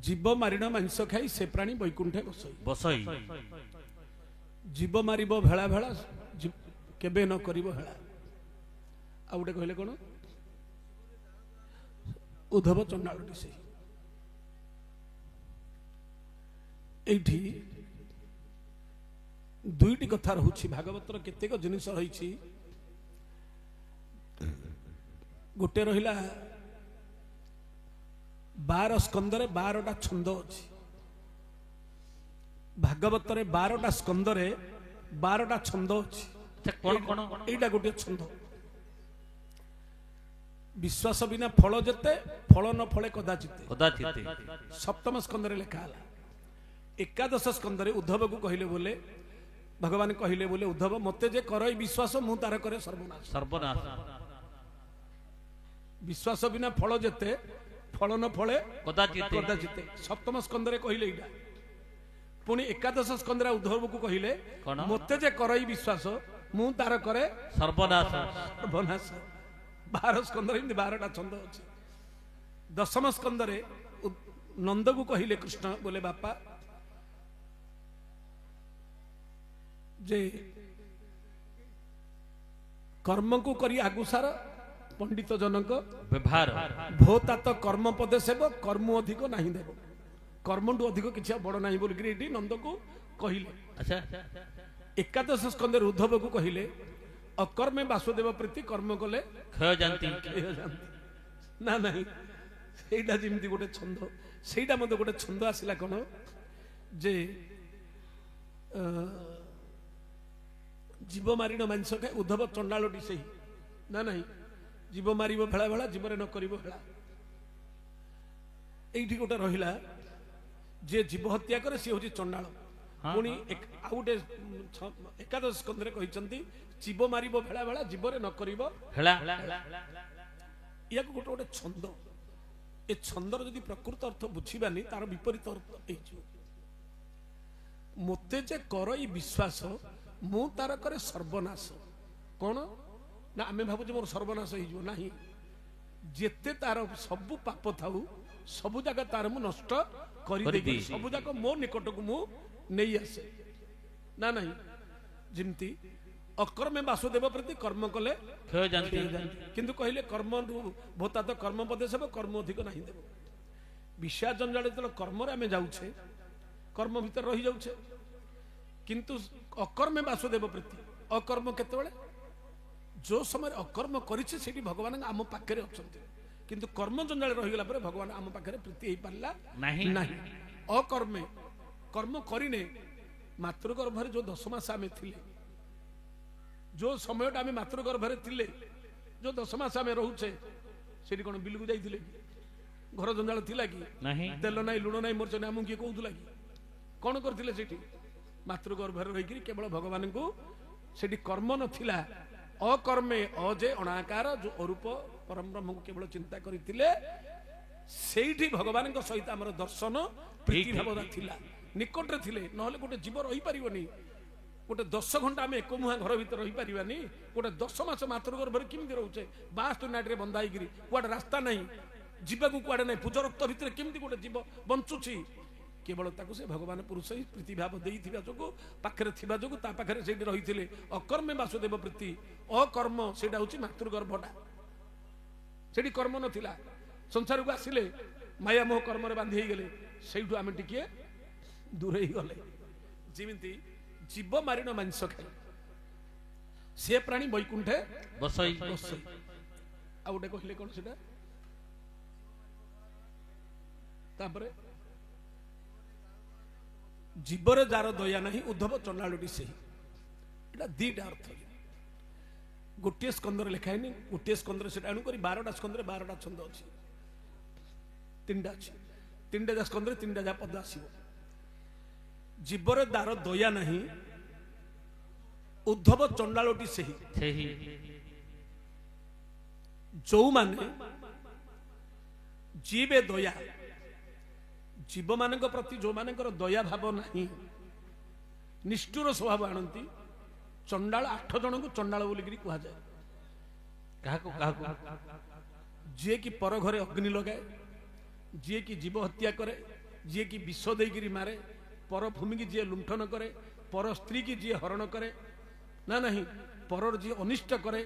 जीव मारिण मांस खाई से प्राणी बैकुंठे बसई बसई जीव मारिब भेला भेला केबे न करिब हेला आ गोटे कहले कोन उद्धव चंडालटी से एठी दुईटी कथा रहुछि भागवतर केतेक जिनिस रहिछि गोटे रहिला 12 स्कंदरे 12टा छंद अछि भागवतरे 12टा स्कंदरे 12टा छंद अछि कोन कोन एटा गोटे छंद विश्वास बिना फल जेते फल न फले कदाचित कदाचित सप्तम स्कंदरे लिखा हला एकादश स्कंदरे उद्धव को कहले बोले भगवान कहले बोले उद्धव मते जे करई विश्वास मु तार करे सर्वनाश सर्वनाश विश्वास बिना फल जेते फल न फले कदाचित कदाचित सप्तम स्कंदरे कहले इडा पुणी एकादश स्कंदरे उद्धव को कहले मते जे करई विश्वास मु तार करे सर्वनाश सर्वनाश 12 स्कंदरे 12टा छंद अछि दशम स्कंदरे नंद को कहले कृष्ण बोले बापा जे कर्म को करी आगुसार पंडित जनक व्यवहार भोता तो कर्म पदे सेव कर्म अधिक नहीं देव कर्म टू अधिक किसी बड़ नहीं बोल नंद को कहले अच्छा एकादश स्कंदर उद्धव को कहले अकर्मे वासुदेव प्रीति कर्म कले क्षय जानती ना नहीं सेटा जेमती गोटे छंद सेटा मते गोटे छंद आसिला कोन जे जीव मारिण मांस खाए उद्धव चंडालटी से ना नहीं जीव मारिब भेला भेला जीवरे न करिब भेला एठी गोटे रहिला जे जीव हत्या करे से होची चंडाल पुणी आउटे एकादश स्कंदरे कहिसंती जीव मारिब भेला भेला जीवरे न करिब भेला या गोटे गोटे छंद ए छंदर यदि प्रकृत अर्थ बुझिबानी तार विपरीत अर्थ एछि मते जे करई विश्वास मु तार करे सर्वनाश कोन ना आमे भाबु जे मोर सर्वनाश होई जो नाही जेते तार सबु पाप थाउ सबु जगह तार मु नष्ट करि देबी सबु जगह मो निकट को मु नै आसे ना नाही जिमती अकर्मे वासुदेव प्रति कर्म कले क्षय जानती किंतु कहले कर्म भोता तो कर्म पदे सब कर्म अधिक नहीं देव विषय जंजाल जो कर्म आम जाऊे कर्म भीतर रही जाऊे किंतु अकर्मे वासुदेव प्रति अकर्म केतबेले जो समय अकर्म करिছে सेठी भगवान आम पाखरे अछंती किंतु कर्म जंजाल रहीगला पर भगवान आम पाखरे प्रीति हे पारला नहीं नहीं अकर्मे कर्म करिने मातृगर्भरे जो 10 मास आमे थिले जो समय आम मातृगर्भरे थिले जो 10 मास आम रोचे से कौन बिल को जाइए घर जंजाल थिला कि नहीं तेल ना लुण ना मोर्चने आम किए कहूला कि कौन करते से मातृगर्भरे रही केवल भगवान को सेठी कर्म नथिला अकर्मे अजे अणाकार जो अरूप परम ब्रह्म को केवल चिंता करते सेठी भगवान सहित आमर दर्शन प्रीति भाव थिला निकटरे थिले नहले गोटे जीव रही पारिबनी गोटे 10 घंटा आम एक मुहा घर भीतर रही पारिबानी गोटे 10 मास मातृगर्भरे किमिति रोचे 62 नाटरे बंधा होइगिरी कुआडे रास्ता नहीं जीवाकू कुआडे नहीं पूज रक्त भितर किमिति गोटे जीव बंचुची केवल ताकू से भगवान पुरुष ही प्रीति भाव देइथिबा जोगु पाखरे थिबा जोगु ता पाखरे सेठी रहिथिले अकर्मे वासुदेव प्रीति अकर्म सेटा होची मातृगर्भटा सेठी कर्म नथिला संसार को आसिले माया मोह कर्म रे बांधी गले सेठू आमे टिके दूर ही गले जिमिति जीव मारिण मांस खाई से प्राणी बैकुंठे बसई बसई आ गोटे कहले कोन सेटा तापरे जीवरे जार दया नहीं उद्धव चंडालटी से एटा दीटा अर्थ गोटे स्कंदर लिखाई गोटे स्कंदर से अणु करी 12टा स्कंदर 12टा छंद अच्छी 3टा अच्छी 3टा स्कंदर 3टा जा पद आसीबो जीवरे दार दया नहीं उद्धव चंडालटी से जो माने जीवे दया जीव मान प्रति जो मान दया भाव नहीं निष्ठुर स्वभाव आणती चंडाल 8 जन को चंडाल बोलिकी कह जाए जी कि पर घरे अग्नि लगाए जी कि जीव हत्या करे ଯିଏ କି ବିଷ ଦେଇକିରି ମାରେ, ପର ଭୂମିକି ଯିଏ ଲୁଣ୍ଠନ କରେ, ପର ସ୍ତ୍ରୀ କି ଯିଏ ହରଣ କରେ, ନା ନାହିଁ ପରର ଯିଏ ଅନିଷ୍ଟ କରେ,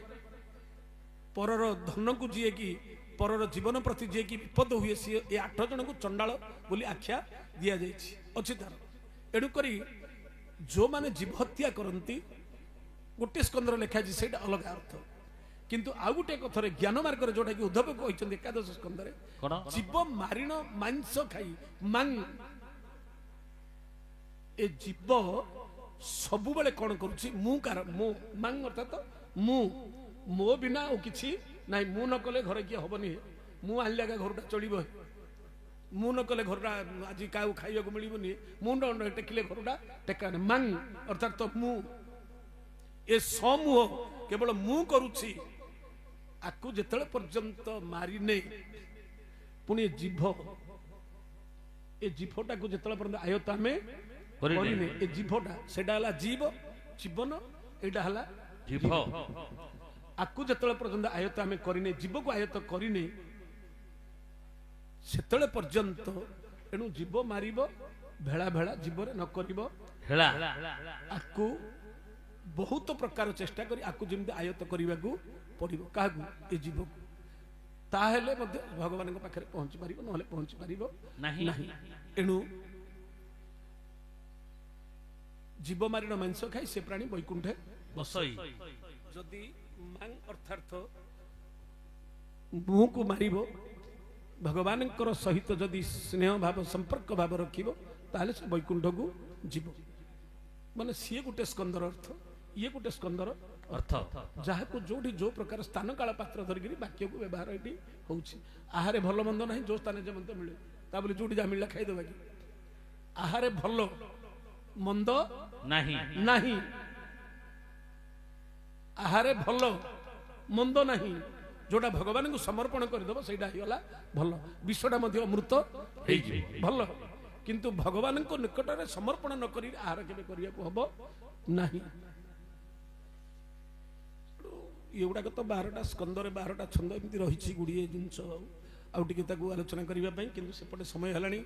ପରର ଧନକୁ ଯିଏ କି ପରର ଜୀବନ ପ୍ରତି ଯିଏ କି ବିପଦ ହୁଏ, ସିଏ ଏ 8 ଜଣଙ୍କୁ ଚଣ୍ଡାଳ ବୋଲି ଆଖ୍ୟା ଦିଆଯାଇଛି ଅଛି ତାର। ଏଣୁକରି ଯେଉଁମାନେ ଜୀବ ହତ୍ୟା କରନ୍ତି ଗୋଟିଏ ସ୍କନ୍ଧର ଲେଖାଯାଇଛି, ସେଇଟା ଅଲଗା ଅର୍ଥ। କିନ୍ତୁ ଆଉ ଗୋଟେ କଥାରେ ଜ୍ଞାନ ମାର୍ଗରେ ଯୋଉଟା କି ଉଦ୍ଧବ କହିଛନ୍ତି ଏକାଦଶ ସ୍କନ୍ଧରେ, କଣ ଜୀବ ମାରିଣ ମାଂସ ଖାଇ ମାଙ୍ଗ, ଏ ଜୀବ ସବୁବେଳେ କଣ କରୁଛି, ମୁଁ କାର ମୁଁ ମାଙ୍ଗ ଅର୍ଥାତ ମୁଁ, ମୋ ବିନା ଆଉ କିଛି ନାଇଁ। ମୁଁ ନ କଲେ ଘରେ କିଏ ହବନି, ମୁଁ ଆଣିଲେ ଆଗା ଘରଟା ଚଳିବ, ମୁଁ ନ କଲେ ଘରଟା ଆଜି କାହାକୁ ଖାଇବାକୁ ମିଳିବନି, ମୁଁ ଟେକିଲେ ଘରଟା ଟେକାନି। ମାଙ୍ଗ ଅର୍ଥାତ ମୁଁ, ଏ ସମୂହ କେବଳ ମୁଁ କରୁଛି। ଆକୁ ଯେତେବେଳେ ପର୍ଯ୍ୟନ୍ତ ମାରିନେ, ପୁଣି ଏ ଜିଭଟାକୁ ଯେତେବେଳେ ପର୍ଯ୍ୟନ୍ତ ଆୟତ ଆମେ କରିନେ, ଏ ଜିଭଟା ସେଟା ହେଲା ଜୀବନ, ଏଇଟା ହେଲା ଜିଭ। ଆକୁ ଯେତେବେଳେ ପର୍ଯ୍ୟନ୍ତ ଆୟତ ଆମେ କରିନେ, ଜୀବକୁ ଆୟତ କରିନେ, ସେତେବେଳେ ପର୍ଯ୍ୟନ୍ତ ଏଣୁ ଜୀବ ମାରିବ ଭେଳା ଭେଳା ଜୀବରେ ନ କରିବ ହେଳା। ଆକୁ ବହୁତ ପ୍ରକାର ଚେଷ୍ଟା କରି ଆକୁ ଯେମିତି ଆୟତ କରିବାକୁ ପଡିବ। କାହାକୁ? ଏ ଜୀବକୁ। ତାହେଲେ ମଧ୍ୟ ଭଗବାନଙ୍କ ପାଖରେ ପହଞ୍ଚି ପାରିବ, ନହେଲେ ପହଞ୍ଚି ପାରିବ ନାହିଁ। ଏଣୁ ଜୀବ ମାରିଣ ମାଂସ ଖାଇ ସେ ପ୍ରାଣୀ ବୈକୁଣ୍ଠେ ବସଇ। ଯଦି ମାଂ ଅର୍ଥାର୍ଥ ମୁହଁକୁ ମାରିବ, ଭଗବାନଙ୍କର ସହିତ ଯଦି ସ୍ନେହ ଭାବ ସମ୍ପର୍କ ଭାବ ରଖିବ, ତାହେଲେ ସେ ବୈକୁଣ୍ଠକୁ ଯିବ। ମାନେ ସିଏ ଗୋଟେ ସ୍କନ୍ଧର ଅର୍ଥ, ଇଏ ଗୋଟେ ସ୍କନ୍ଧର ଅର୍ଥ। ଯାହାକୁ ଯୋଉଠି ଯୋଉ ପ୍ରକାର ସ୍ଥାନ କାଳ ପାତ୍ର ଧରିକିରି ବାକ୍ୟକୁ ବ୍ୟବହାର ଏଠି ହଉଛି। ଆହାରେ ଭଲ ମନ୍ଦ ନାହିଁ, ଯୋଉ ସ୍ଥାନରେ ଯେ ମନ୍ଦ ମିଳେ ତା ବୋଲି ଯୋଉଠି ଯାହା ମିଳିଲା ଖାଇଦେବା କି? ଆହାରେ ଭଲ ମନ୍ଦ ନାହିଁ, ଆହାରେ ଭଲ ମନ୍ଦ ନାହିଁ। ଯୋଉଟା ଭଗବାନଙ୍କୁ ସମର୍ପଣ କରିଦେବ ସେଇଟା ହେଇଗଲା ଭଲ। ବିଷଟା ମଧ୍ୟ ଅମୃତ ହେଇଯିବ ଭଲ। କିନ୍ତୁ ଭଗବାନଙ୍କ ନିକଟରେ ସମର୍ପଣ ନ କରି ଆହାର କେବେ କରିବାକୁ ହବ ନାହିଁ। ଏଗୁଡାକ ତ 12ଟା ସ୍କନ୍ଧରେ 12ଟା ଛନ୍ଦ ଏମିତି ରହିଛି, ଗୁଡ଼ିଏ ଜିନିଷ ଆଉ ଟିକେ ତାକୁ ଆଲୋଚନା କରିବା ପାଇଁ, କିନ୍ତୁ ସେପଟେ ସମୟ ହେଲାଣି।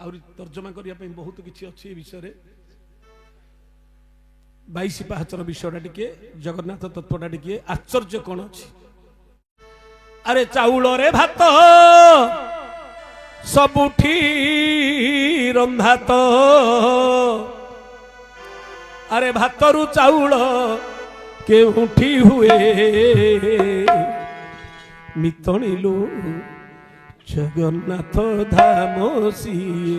ଆହୁରି ତର୍ଜମା କରିବା ପାଇଁ ବହୁତ କିଛି ଅଛି ଏ ବିଷୟରେ। 22 ପାହାଚର ବିଷୟଟା ଟିକେ, ଜଗନ୍ନାଥ ତତ୍ଵଟା ଟିକେ ଆଶ୍ଚର୍ଯ୍ୟ କଣ ଅଛି। ଆରେ ଚାଉଳରେ ଭାତ ସବୁଠି ରନ୍ଧାତ, ଆରେ ଭାତରୁ ଚାଉଳ କେଉଁଠି ହୁଏ, ମିତଣିଲୁ ଜଗନ୍ନାଥ ଧାମ ସିଏ,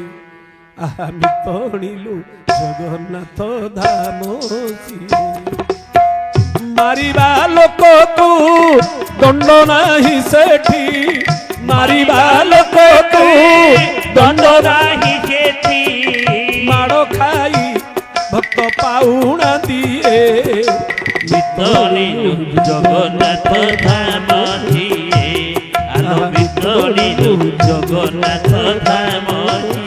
ଆହା ମିତଣିଲୁ ଜଗନ୍ନାଥ ଧାମ ସିଏ। ମାରିବା ଲୋକ ତୁ ଦଣ୍ଡ ନାହିଁ ସେଠି, ମାରିବା ଲୋକ ତୁ ଦଣ୍ଡ ନାହିଁ ସେଠି, ମାଡ଼ ଖାଇ ଭକ୍ତ ପାଉଣା ଦିଏ, ମିତଣିଲୁ ଜଗନ୍ନାଥ ଧାମ ସିଏ, ଆଲୋ ମିତଣିଲୁ ଜଗନ୍ନାଥ ଧାମ ସିଏ।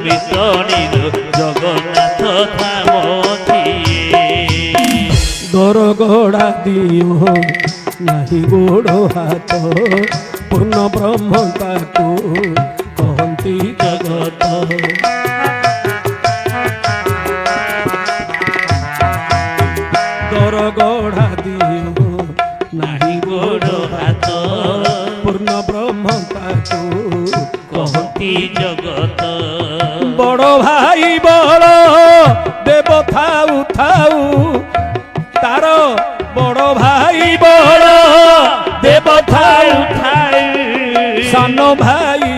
ମିତଣିଲୁ ଜଗନ୍ନାଥ ଧାମ ସିଏ। ଦରଗଡ଼ା ଦିଅ ନାହିଁ ଗୋଡ଼ ହାତ, ପୂର୍ଣ୍ଣ ବ୍ରହ୍ମ ତାକୁ କହନ୍ତି ଜଗତ। ଦରଗଡ଼ା ଦିଅ ନାହିଁ ଗୋଡ଼ ହାତ, ପୂର୍ଣ୍ଣ ବ୍ରହ୍ମ ତାକୁ କହନ୍ତି ଜଗତ। ବଡ଼ ଭାଇ ବଳ ଦେବ ଥାଉ ଥାଉ, ତାର ବଡ଼ ଭାଇ ବଳ ଦେବ ଥାଉ ଥାଉ, ସାନ ଭାଇ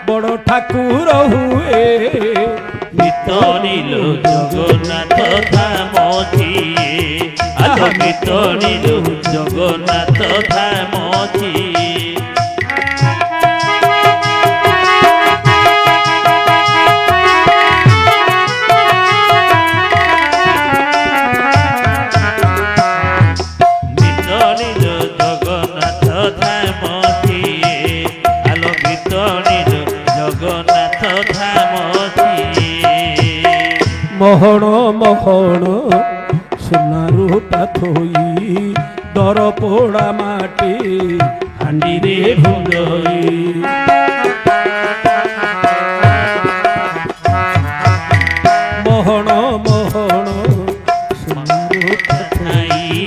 ବଡ଼ ଠାକୁର ହୁଏ, ମିତଣିଲୁ ଜଗନ୍ନାଥ ଧାମ ସିଏ, ଆଲୋ ମିତଣିଲୁ ଜଗନ୍ନାଥ ଧାମ ସିଏ। ମହଣ ମହଣ ସୁନା ରୂପା ଥୋଇ ଦର ପୋଡ଼ା ମାଟି ହାଣ୍ଡିରେ ଭୁଞ୍ଜଇ ମହଣ ମହଣ ସୁନା ରୂପା ଥୋଇ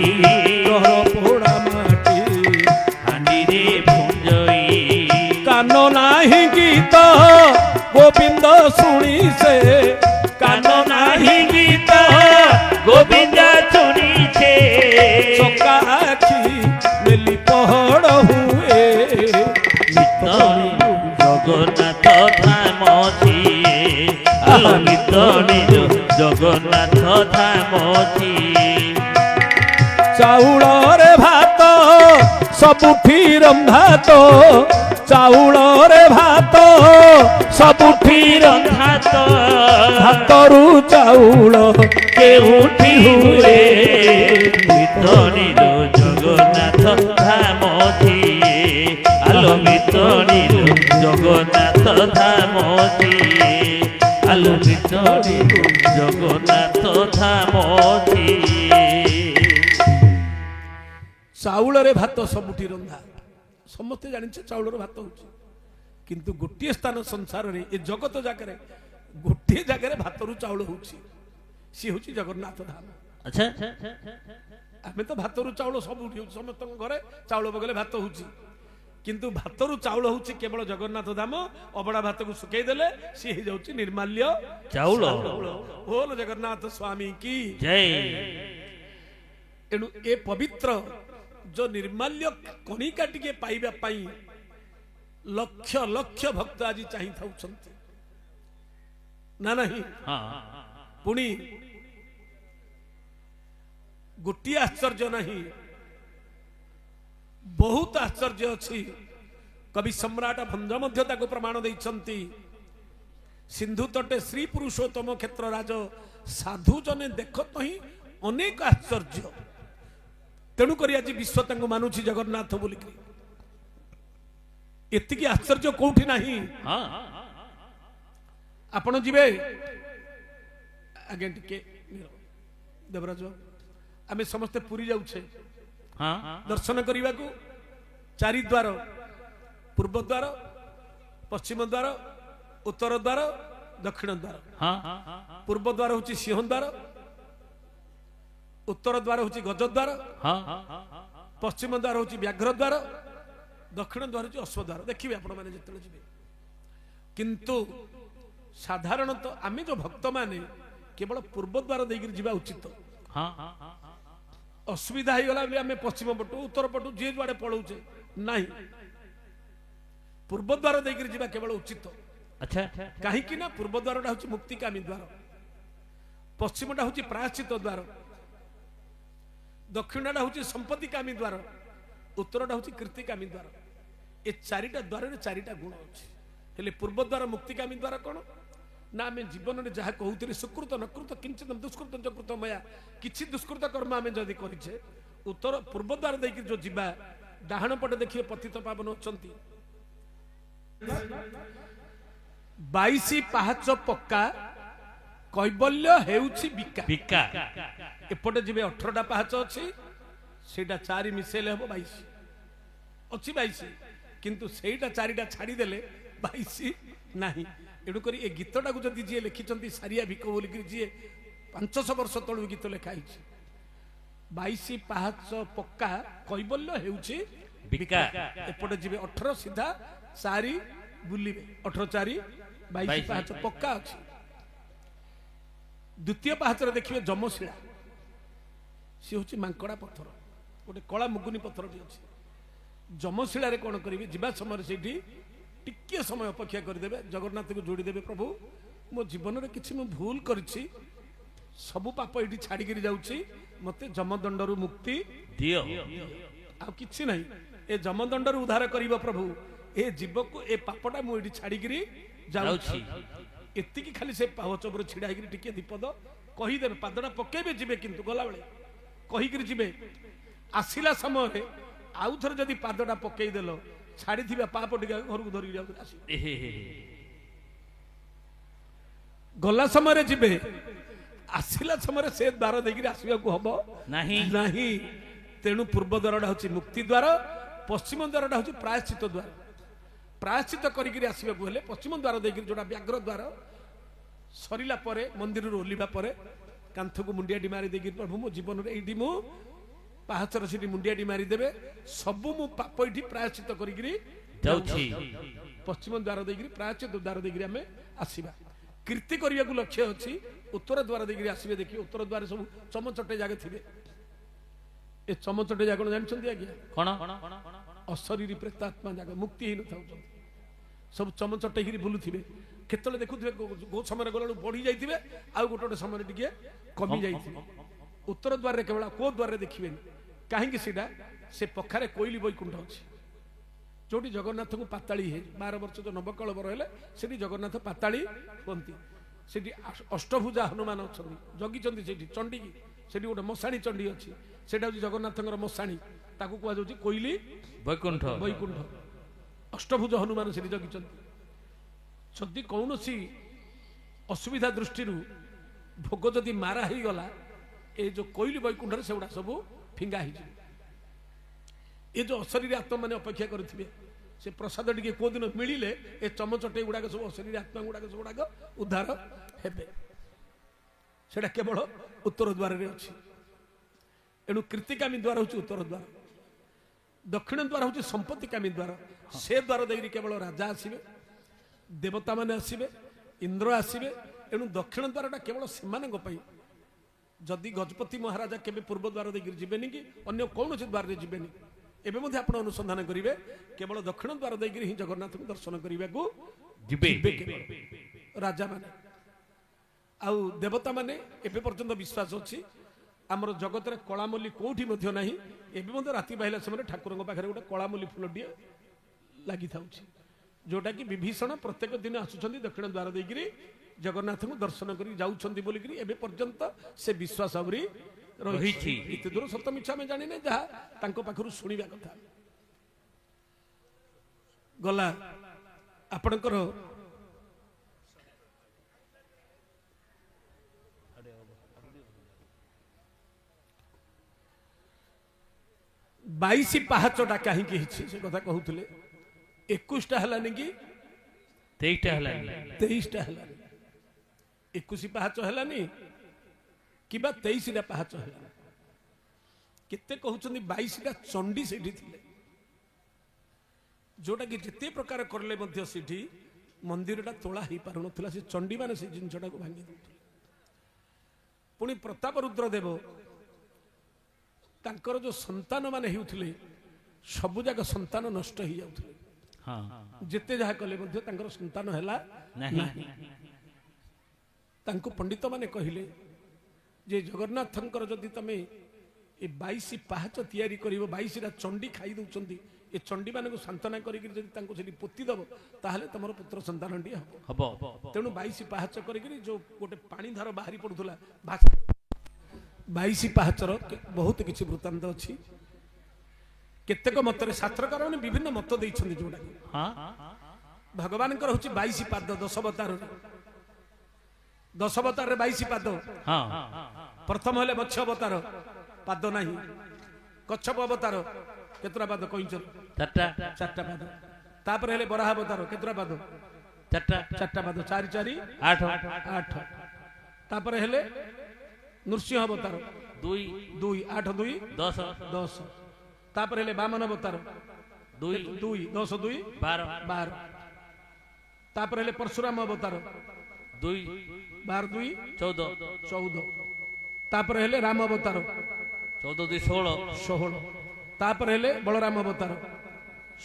ଦର ପୋଡ଼ା ମାଟି ହାଣ୍ଡିରେ ଭୁଞ୍ଜଇ କାନ ନାହିଁ ଗୀତ ଗୋବିନ୍ଦ ଶୁଣି ସେ କାନ ନାହିଁ ଗୀତ ଗୋବିନ୍ଦ ଶୁଣିছে চকা আখি মেলি পহড় হুয়ে জগন্নাথ ধাম ছিয়ে আলো নিতনিল জগন্নাথ ধাম ছিয়ে চাউଳରେ ভাত ସବୁଠି ରନ୍ଧା ତ ଚାଉଳରେ ଭାତ ସବୁଠି ରନ୍ଧା ভাত ଭାତରୁ ଚାଉଳ কেউঠি হুয়ে নিতনিল জগন্নাথ ধাম ছিয়ে আলো নিতনিল জগন্নাথ ধাম ছিয়ে আলো নিতনিল জগন্নাথ ধাম ছিয়ে ଚାଉଳରେ ଭାତ ସବୁଠି ରନ୍ଧା ସମସ୍ତେ ଜାଣିଛେ ଚାଉଳର ଭାତ ହଉଛି କିନ୍ତୁ ଗୋଟିଏ ସ୍ଥାନ ସଂସାରରେ ଏ ଜଗତ ଜାଗାରେ ଗୋଟିଏ ଜାଗାରେ ଭାତରୁ ଚାଉଳ ହଉଛି ସିଏ ହଉଛି ଜଗନ୍ନାଥ ଧାମ আচ্ছা ଆମେ ତ ଭାତରୁ ଚାଉଳ ସବୁଠି ହଉଛି ସମସ୍ତଙ୍କ ଘରେ ଚାଉଳ ପକେଇଲେ ଭାତ ହଉଛି କିନ୍ତୁ ଭାତରୁ ଚାଉଳ ହଉଛି କେବଳ ଜଗନ୍ନାଥ ଧାମ ଅବଢା ଭାତକୁ ଶୁଖେଇ ଦେଲେ ସିଏ ହେଇଯାଉଛି ନିର୍ମାଲ୍ୟ ଚାଉଳ ବୋଲ ଜଗନ୍ନାଥ ସ୍ୱାମୀ କି ଜୟ ଏଣୁ ଏ ପବିତ୍ର जो निर्माल्य कणिका टिके पाइबा पाई लक्ष लक्ष भक्त आज चाहि थाउछंती ना नहीं हाँ पुणी गोटी आश्चर्य नहीं बहुत आश्चर्य अच्छी कवि सम्राट भंज मध्य ताको प्रमाण देइछंती सिंधु तटे श्री पुरुषोत्तम क्षेत्र राज साधु जने देखत ही अनेक आश्चर्य तेणुक आज विश्व मानुची जगन्नाथ बोलिक एतिकी आश्चर्य कोठी नाही हाँ आपण जीवे आगे टिके देवराज आमे समस्ते पुरी जाउछे हाँ दर्शन करने को चारि द्वार पूर्व द्वार पश्चिम द्वार उत्तर द्वार दक्षिण द्वार हाँ पूर्व द्वार हूँ सिंह द्वार उत्तर द्वार हूँ गज द्वार हाँ पश्चिम द्वार हूँ व्याघ्र द्वार दक्षिण द्वार हूँ अश्व द्वार देखिए आपण मैंने जिते जी किंतु साधारणतः आम जो भक्त माने केवल पूर्व द्वार देकर जीवा उचित हाँ असुविधा हो गला आम पश्चिम पटु उत्तर पटु जी जुआड़े पलाऊे ना पूर्व द्वार देकर जीवा केवल उचित अच्छा कहीं पूर्व द्वार हूँ मुक्तिकामी द्वार पश्चिमटा हूँ प्रायश्चित द्वार दक्षिणटा हूँ संपत्तिकामी द्वार उत्तरटा हूँ कीर्तिकामी द्वार ए चारिटा द्वार चारिटा गुण अच्छे पूर्व द्वार मुक्तिकामी द्वार कौन ना आम जीवन में जहाँ कहते सुकृत नकृत किंचित दुष्कृत जकृत मया किसी दुष्कृत कर्म आम जदि करे उत्तर पूर्व द्वार देकर जो जीवा डाहाण पटे देखिए पतित पावन अच्छा 22 पाहाच पक्का कैबल्य हेउछि बिका बिका एपटे जीवे 18टा पाहाच अच्छी सेटा 4 मिसेले हम 22 अच्छी 22 किंतु सेटा 4टा छाड़ीदेले 22 नहीं एणुक ए गीतटा को जदि जी लिखिं सारिया भिक बोलिक जी 500 वर्ष तलू गीत लिखाई 22 पाहाच पक्का कैबल्य हेउछि बिका एपटे जीवे 18 सीधा 4 बुलिबे 18 4 22 पाहाच पक्का अच्छी द्वितीय पाहाच देखिए जमशिला सी हूँ मांकड़ा पत्थर गोटे कला मुगुनी पत्थर भी अच्छी जमशिला कौन करेंगे जीवा समय से टिके समय अपेक्षा करदे जगन्नाथ को जोड़ीदेवे प्रभु मो जीवन में किसी मु भूल करी सबु पाप ये छाड़िक जाऊँगी मत जमदंडर मुक्ति दियो आ किसी ना ए जमदंडर उद्धार कर प्रभु ए जीव को ए पापटा मुझे छाड़िक जाऊँगी एतिकी खाली से पावचपर छिड़ा टिके दीपद कहीदेवे पादटा पकेबे जीवे किंतु गला बेले कहीकि जीवे आसिला समय आउ थर जदि पादटा पकईदेल छाड़ी पाप टिका घर को धरिक गला समय जीवे ଆସିଲା ସମୟରେ ସେ ଦ୍ୱାର ଦେଇକିରି ଆସିବାକୁ ହବ ନାହିଁ। ନାହିଁ। ତେଣୁ ପୂର୍ବ ଦ୍ୱାରଟା ହଉଛି ମୁକ୍ତି ଦ୍ୱାର, ପଶ୍ଚିମ ଦ୍ୱାରଟା ହଉଛି ପ୍ରାୟଶ୍ଚିତ ଦ୍ୱାର। ପ୍ରାୟଶ୍ଚିତ କରିକିରି ଆସିବାକୁ ହେଲେ ପଶ୍ଚିମ ଦ୍ୱାର ଦେଇକିରି ଯୋଉଟା ବ୍ୟାଘ୍ର ଦ୍ୱାର ସରିଲା ପରେ ମନ୍ଦିରରୁ ଓହ୍ଲିବା ପରେ କାନ୍ଥକୁ ମୁଣ୍ଡିଆଟି ମାରି ଦେଇକି ପ୍ରଭୁ ମୋ ଜୀବନରେ ଏଇଠି ମୁଁ ପାହାଚର ସେଠି ମୁଣ୍ଡିଆଟି ମାରିଦେବେ, ସବୁ ମୁଁ ପାପ ଏଇଠି ପ୍ରାୟଶ୍ଚିତ କରିକିରି ଯାଉଛି। ପଶ୍ଚିମ ଦ୍ୱାର ଦେଇକିରି ପ୍ରାୟଶ୍ଚିତ ଦ୍ୱାର ଦେଇକିରି ଆମେ ଆସିବା। କୀର୍ତ୍ତି କରିବାକୁ ଲକ୍ଷ୍ୟ ଅଛି, ଉତ୍ତର ଦ୍ୱାର ଦେଇକିରି ଆସିବେ। ଦେଖିବେ ଉତ୍ତର ଦ୍ୱାର ସବୁ ଚମଚଟେ ଜାଗା ଥିବେ। ଏ ଚମଚଟେ ଜାଗା କଣ ଜାଣିଛନ୍ତି ଆଜ୍ଞା? କଣ? ଅଶରୀରୀ ପ୍ରେତାତ୍ମା ଜାଗା ମୁକ୍ତି ହେଇନଥାଉଛନ୍ତି, ସବୁ ଚମଚଟେ ହେଇକିରି ବୁଲୁଥିବେ। କେତେବେଳେ ଦେଖୁଥିବେ କୋଉ ସମୟରେ ଗଲାବେଳକୁ ବଢି ଯାଇଥିବେ, ଆଉ ଗୋଟେ ଗୋଟେ ସମୟରେ ଟିକେ କମି ଯାଇଥିବେ। ଉତ୍ତର ଦ୍ୱାରରେ କେବଳ କୋଉ ଦ୍ୱାରରେ ଦେଖିବେନି, କାହିଁକି? ସେଇଟା ସେ ପଖାରେ କୋଇଲି ବୈକୁଣ୍ଠ ଅଛି, ଯୋଉଠି ଜଗନ୍ନାଥଙ୍କୁ ପାତାଳି ହେଇ 12 ବର୍ଷ ଯୋଉ ନବକଳବର ହେଲେ ସେଠି ଜଗନ୍ନାଥ ପାତାଳି ହୁଅନ୍ତି। ସେଠି ଅଷ୍ଟଭୁଜା ହନୁମାନ ଅଛନ୍ତି, ଜଗିଛନ୍ତି ସେଠି ଚଣ୍ଡୀକି। ସେଠି ଗୋଟେ ମଶାଣୀ ଚଣ୍ଡୀ ଅଛି, ସେଇଟା ହଉଛି ଜଗନ୍ନାଥଙ୍କର ମଶାଣୀ, ତାକୁ କୁହାଯାଉଛି କୋଇଲି ବୈକୁଣ୍ଠ। ବୈକୁଣ୍ଠ। ଅଷ୍ଟଭୁଜ ହନୁମାନ ସେଠି ଜଗିଛନ୍ତି। ଯଦି କୌଣସି ଅସୁବିଧା ଦୃଷ୍ଟିରୁ ଭୋଗ ଯଦି ମାରା ହେଇଗଲା, ଏ ଯୋଉ କୋଇଲି ବୈକୁଣ୍ଠରେ ସେଗୁଡା ସବୁ ଫିଙ୍ଗା ହେଇଯିବ। ଏ ଯୋଉ ଅଶରୀରୀ ଆତ୍ମା ମାନେ ଅପେକ୍ଷା କରିଥିବେ, ସେ ପ୍ରସାଦ ଟିକେ କୋଉ ଦିନ ମିଳିଲେ ଏ ଚମଚଟେ ଗୁଡାକ ସବୁ ଅଶରୀରୀ ଆତ୍ମା ଗୁଡାକ ସବୁଗୁଡାକ ଉଦ୍ଧାର ହେବେ। ସେଟା କେବଳ ଉତ୍ତର ଦ୍ୱାରରେ ଅଛି। ଏଣୁ କୀର୍ତ୍ତିକାମୀ ଦ୍ୱାର ହଉଛି ଉତ୍ତର ଦ୍ୱାର, ଦକ୍ଷିଣ ଦ୍ୱାର ହଉଛି ସମ୍ପତ୍ତିକାମୀ ଦ୍ୱାର। ସେ ଦ୍ୱାର ଦେଇକି କେବଳ ରାଜା ଆସିବେ, ଦେବତା ମାନେ ଆସିବେ, ଇନ୍ଦ୍ର ଆସିବେ। ଏଣୁ ଦକ୍ଷିଣ ଦ୍ୱାରଟା କେବଳ ସେମାନଙ୍କ ପାଇଁ। ଯଦି ଗଜପତି ମହାରାଜା କେବେ ପୂର୍ବ ଦ୍ୱାର ଦେଇକି ଯିବେନି କି ଅନ୍ୟ କୌଣସି ଦ୍ୱାରରେ ଯିବେନି। ଏବେ ମଧ୍ୟ ଆପଣ ଅନୁସନ୍ଧାନ କରିବେ, କେବଳ ଦକ୍ଷିଣ ଦ୍ୱାର ଦେଇକି ହିଁ ଜଗନ୍ନାଥଙ୍କୁ ଦର୍ଶନ କରିବାକୁ ଯିବେ। ରାଜା ମାନେ ଆଉ ଦେବତା ମାନେ ଏବେ ପର୍ଯ୍ୟନ୍ତ ବିଶ୍ୱାସ ଅଛି। ଆମର ଜଗତରେ କଳାମଲ୍ଲି କୋଉଠି ମଧ୍ୟ ନାହିଁ। ଏବେ ମଧ୍ୟ ରାତି ପାହିଲା ସମୟରେ ଠାକୁରଙ୍କ ପାଖରେ ଗୋଟେ କଳାମଲ୍ଲି ଫୁଲଟିଏ ଲାଗିଥାଉଛି, ଯୋଉଟା କି ବିଭୀଷଣ ପ୍ରତ୍ୟେକ ଦିନ ଆସୁଛନ୍ତି ଦକ୍ଷିଣ ଦ୍ୱାର ଦେଇକିରି ଜଗନ୍ନାଥଙ୍କୁ ଦର୍ଶନ କରି ଯାଉଛନ୍ତି ବୋଲିକିରି ଏବେ ପର୍ଯ୍ୟନ୍ତ ସେ ବିଶ୍ୱାସ ଆହୁରି ରହିଛି। ଏତେ ଦୂର ସତ ମିଛ ଆମେ ଜାଣିନେ, ଯାହା ତାଙ୍କ ପାଖରୁ ଶୁଣିବା କଥା। ଗଲା ଆପଣଙ୍କର ବାଇଶି ପାହାଚଟା କାହିଁକି ହେଇଛି ସେ କଥା କହୁଥିଲେ। 21ଟା ହେଲାନି କି 23ଟା ହେଲାନି, 23ଟା ହେଲାନି। 21 ପାହାଚ ହେଲାନି କିମ୍ବା 23ଟା ପାହାଚ ହେଲାନି। କେତେ କହୁଛନ୍ତି 22ଟା ଚଣ୍ଡୀ ସେଠି ଥିଲେ, ଯୋଉଟା କି ଯେତେ ପ୍ରକାର କରିଲେ ମଧ୍ୟ ସେଠି ମନ୍ଦିରଟା ତୋଳା ହେଇପାରୁନଥିଲା। ସେ ଚଣ୍ଡୀ ମାନେ ସେ ଜିନିଷଟାକୁ ଭାଙ୍ଗି ଦେଉଥିଲେ। ପୁଣି ପ୍ରତାପ ରୁଦ୍ର ଦେବ ତାଙ୍କର ଯୋଉ ସନ୍ତାନ ମାନେ ହେଉଥିଲେ, ସବୁ ଯାକ ସନ୍ତାନ ନଷ୍ଟ ହେଇଯାଉଥିଲେ। ଯେତେ ଯାହା କଲେ ମଧ୍ୟ ତାଙ୍କର ସନ୍ତାନ ହେଲା ନାହିଁ। ତାଙ୍କୁ ପଣ୍ଡିତ ମାନେ କହିଲେ ଯେ ଜଗନ୍ନାଥଙ୍କର ଯଦି ତମେ ଏ 22 ପାହାଚ ତିଆରି କରିବ, 22ଟା ଚଣ୍ଡୀ ଖାଇ ଦଉଛନ୍ତି, ଏ ଚଣ୍ଡୀ ମାନଙ୍କୁ ସାନ୍ତ୍ୱନା କରିକି ଯଦି ତାଙ୍କୁ ସେଠି ପୋତି ଦବ, ତାହେଲେ ତମର ପୁତ୍ର ସନ୍ତାନଟିଏ ହବ। ତେଣୁ 22 ପାହାଚ କରିକି ଯୋଉ ଗୋଟେ ପାଣି ଧାର ବାହାରି ପଡୁଥିଲା, 22 ପାହାଚର ବହୁତ କିଛି ବୃତ୍ତାନ୍ତ ଅଛି। କେତେକ ମତରେ ଶାସ୍ତ୍ରକାର ମାନେ ବିଭିନ୍ନ ମତ ଦେଇଛନ୍ତି। ଯୋଉଟା ଭଗବାନଙ୍କର ହଉଛି 22 ପାଦ, 10 ଅବତାରରେ 22 ପାଦ। ପ୍ରଥମ ହେଲେ ମତ୍ସ୍ୟ ଅବତାର, ପାଦ ନାହିଁ। କଚ୍ଛପ ଅବତାର, କେତେଟା ପାଦ? କଇଁଚର 4ଟା ପାଦ। ତାପରେ ହେଲେ ବରାହ ଅବତାର, କେତେଟା ପାଦ? 4ଟା ପାଦ। 4 4 8। ତାପରେ ହେଲେ ନୃସିଂହ ଅବତାର 2 8 2 10। ତାପରେ ହେଲେ ବାମନ ଅବତାର 2 10 2 12। ତାପରେ ହେଲେ ପରଶୁରାମ ଅବତାର 2 12 2 14। ତାପରେ ହେଲେ ରାମ ଅବତାର 14 2 16। ତାପରେ ହେଲେ ବଳରାମ ଅବତାର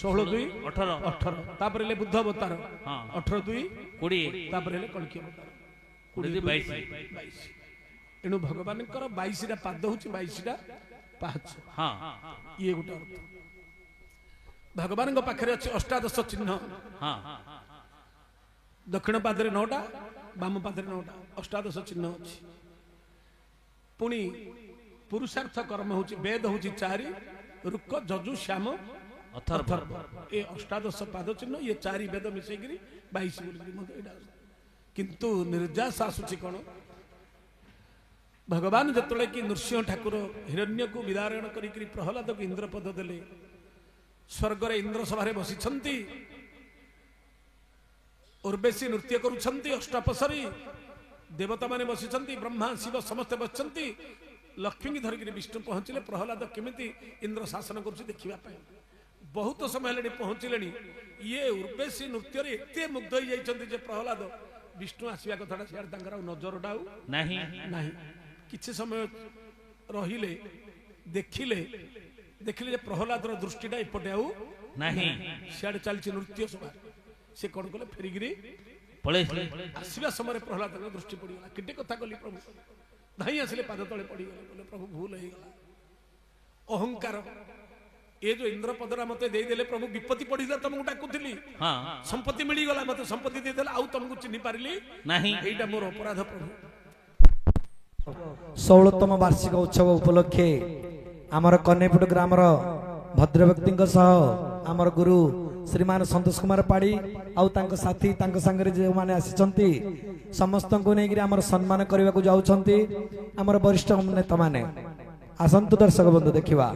16 2 18। ତାପରେ ହେଲେ ବୁଦ୍ଧ ଅବତାର 18 2 20। ତାପରେ ହେଲେ କଳ୍କି ଅବତାର 20 2 22। ଏଣୁ ଭଗବାନଙ୍କର 22ଟା ପାଦ ହଉଛି 22ଟା ପାହାଚ। ଇଏ ଗୋଟେ ଅର୍ଥ। ଭଗବାନଙ୍କ ପାଖରେ ଅଛି ଅଷ୍ଟାଦଶ ଚିହ୍ନ। ଦକ୍ଷିଣ ପାଦରେ 9ଟା, ବାମ ପାଦରେ 9ଟା, ଅଷ୍ଟାଦଶ ଚିହ୍ନ ଅଛି। ପୁଣି ପୁରୁଷାର୍ଥ କର୍ମ ହଉଛି, ବେଦ ହଉଛି 4, ରୁକ ଯଜୁ ଶ୍ୟାମ ଅଥର୍ବ। ଏ ଅଷ୍ଟାଦଶ ପାଦ ଚିହ୍ନ, ଇଏ 4 ବେଦ ମିଶେଇକିରି 22 ବୋଲି। କିନ୍ତୁ ନିର୍ଯାସ ଆସୁଛି କଣ? भगवान जतले कि नृसिंह ठाकुर हिरण्य को विदारण करी प्रहलाद को इंद्रपद देले स्वर्ग इंद्र सभा बसी उर्वेशी नृत्य करुछंती अष्टापसरी देवता माने बसी ब्रह्मा शिव समस्ते बसती लक्ष्मी की धरिक विष्णु पहुंचले प्रहलाद केमिति इंद्र शासन करुछि देखिबा पाए बहुत समय हेले पहुंचले ये उर्वेशी नृत्य एते मुग्ध हो जाइछंती जे प्रहलाद विष्णु आसिया कथाटा सियार तांकर नजर डाउ नहीं नहीं किछि समय रहिले देखिले देखिले जे प्रहलादर दृष्टिटा एपटे आउ नहीं सियाड़ चलछि नृत्य सभा से कौन कले फेरिगिरी पळे आसवा समय प्रहलाद दृष्टि पड़गला केटे कथा कली प्रभु धाई आसिले पाद तले पड़गले बोले प्रभु भूल हो गला अहंकार ये जो इंद्रपदरा मते दे देले प्रभु विपत्ति पड़िला तुमको डाकुथिली हां संपत्ति मिली गला मते संपत्ति दे देला आउ तुमको चिन्हि पारिली नहीं एटा मोर अपराध प्रभु 16तम वार्षिक उत्सव उपलक्षे आमर कन्नेपुट ग्रामर भद्र व्यक्ति आमर गुरु श्रीमान संतोष कुमार पाड़ी आउ तांको साथी तांको संगे जो माने आसिचंती समस्त को नेगिरी आमर सम्मान करने को जाउछंती आमर वरिष्ठ नेता माने आसंतु दर्शक बंधु देखिबा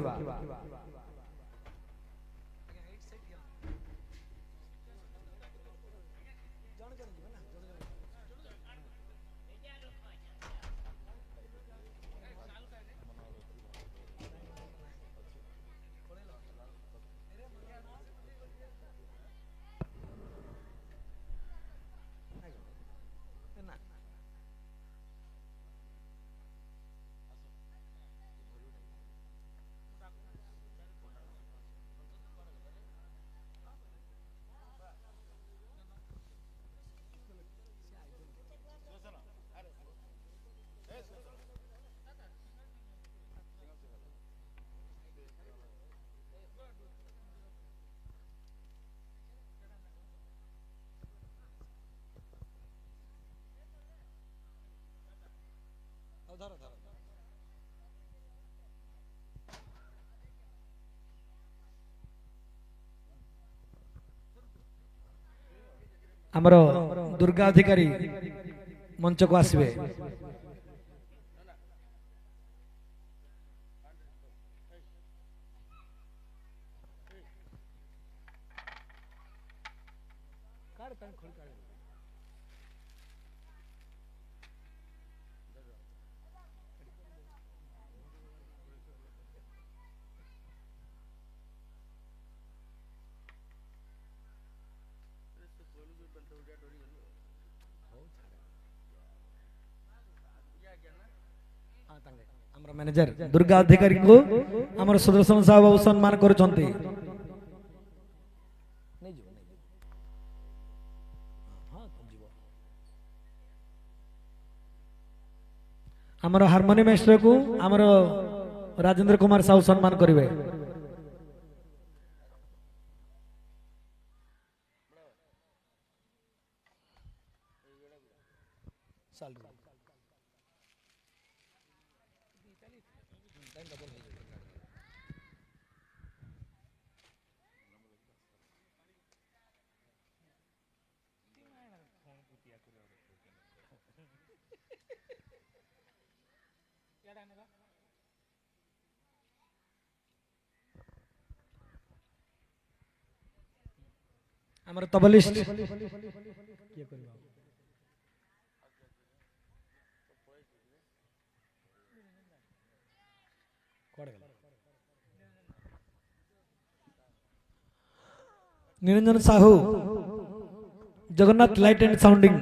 आमर दुर्गा अधिकारी मंच को आसबे मैनेजर दुर्गा अधिकारी को आमर सुदर्शन साहब सम्मान करुछंती आमर हार्मोनियम मास्टर को आमर राजेंद्र कुमार साहू सम्मान करिवे आमर तबलिस्ट Niranjan Sahu Jagannath light and sounding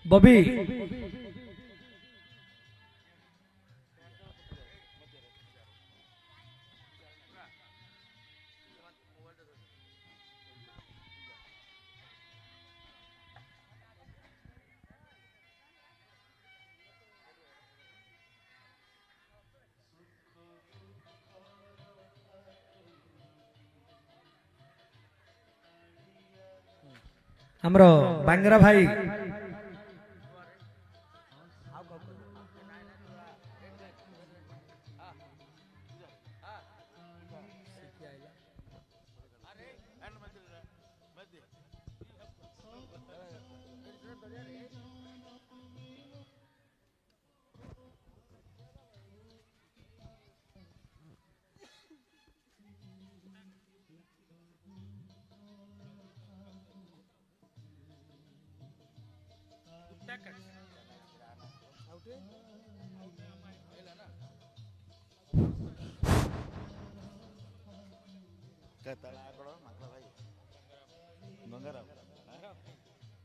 बबी हमरो बांगरा भाई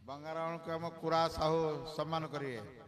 ବଙ୍ଗାରାମକୁ ଆମ କୁରା ସାହୁ ସମ୍ମାନ କରିବେ।